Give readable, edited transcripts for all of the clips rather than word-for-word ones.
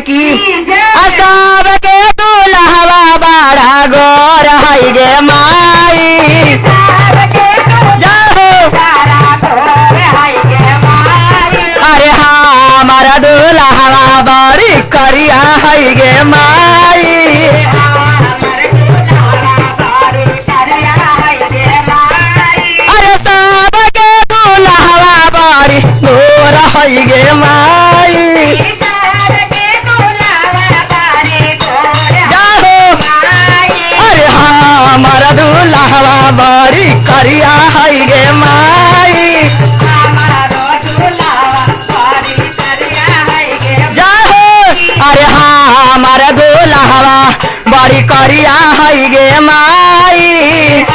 की सब के दुल्हवा बड़ा गोर है गे माई अरे हमारा दुल्हवा बड़ी करिया है गे माई अरे सब के दुल्हवा बड़ी गोर है गे माई अरे हमारा दुल्हवा बड़ी करिया है गे माई अरे हमारा दुल्हवा बड़ी करिया है गे माई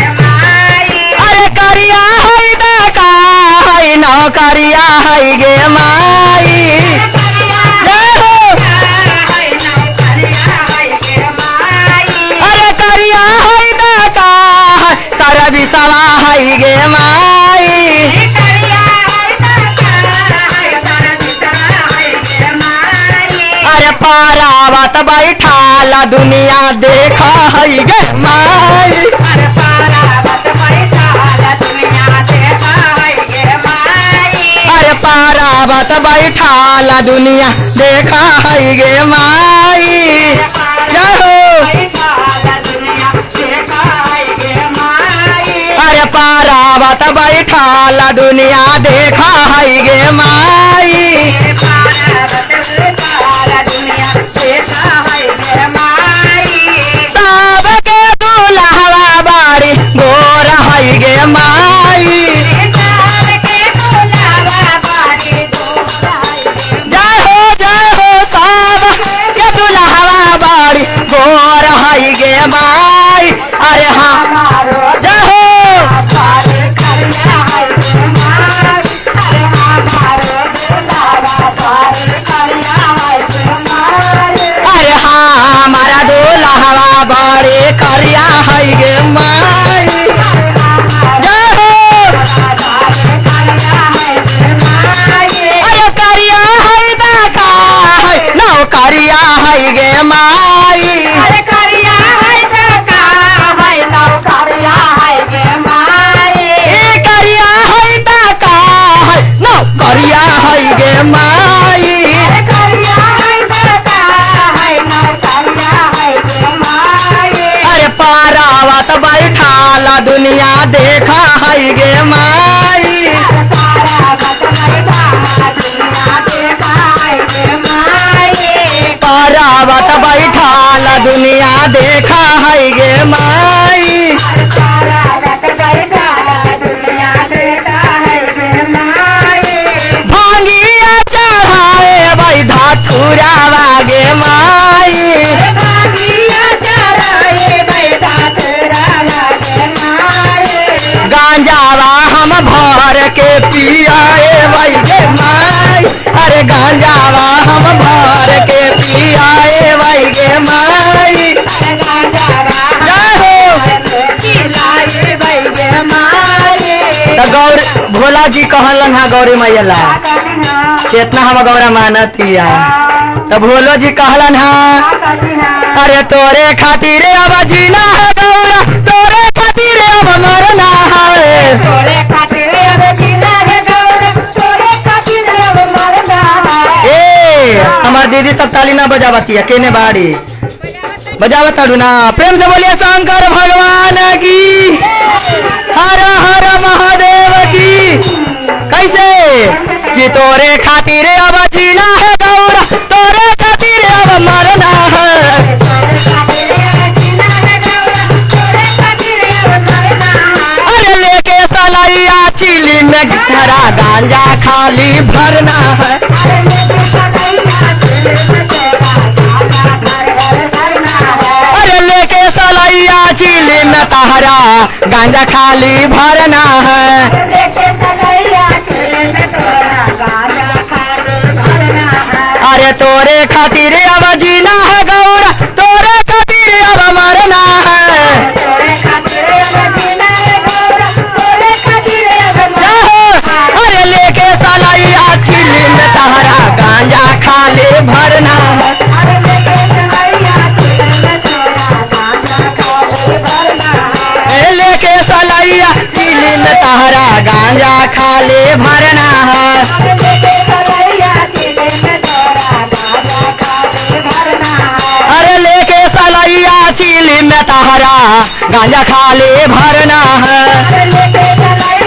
अरे करिया है बेका है नौकरिया है गे माई अरे करिया है बेका सारा बिसवा है गे माई अरे पारावत बैठाल दुनिया देखा है गे माई अरे पारावत बैठाल दुनिया देखा है गे माई अरे पारावत बैठाल दुनिया देखा है गे माई सबके दुल्हवा बड़ी गोर है गे माई जय हो सबके दुल्हवा बड़ी गोर है गे माई अरे हाँ जय हो अरे हमारा दुल्हवा बड़े करिया है गे माई जय हो अरे करिया है बेका है नौकरिया है गे माई करिया है बेका है नौकरिया है गे माई अरे पारावत बैठाल दुनिया देखा है गे माई पारावत बैठाल दुनिया देखा है गे माई भांगिया चढ़ाए बैधा थुरावा गे माई गांजावा हम भर के पियाए भाई गे माई अरे गांजावा हम भर के पियाए भाई गे माई गौर भोला जी कहलन हा गौरी मैया ला कितना हम गौरा मानतिया तो भोलो जी कहलन हा अरे तोरे खातिर अब जीना है गौरा तोरे खातिर अब मरना है हमार दीदी सब ताली ना बजावतिया केने बाड़ी बजावत ना प्रेम से बोलिए शंकर भगवान की हर हर महादेव की कैसे कि तोरे खातिर अब जीना है गौरा तोरे खातिर अब मरना है अरे लेके सलैया चिली में घरा गांजा खाली भरना है अरे लेके सलैया चिली में तहरा गांजा खाली भरना है अरे तोरे खातिर अब जीना है गौरा तोरे खातिर अब मरना है अरे लेके सलैया गांजा खाले भरना है अरे लेके सलैया चिली में तहरा गांजा खाले भरना है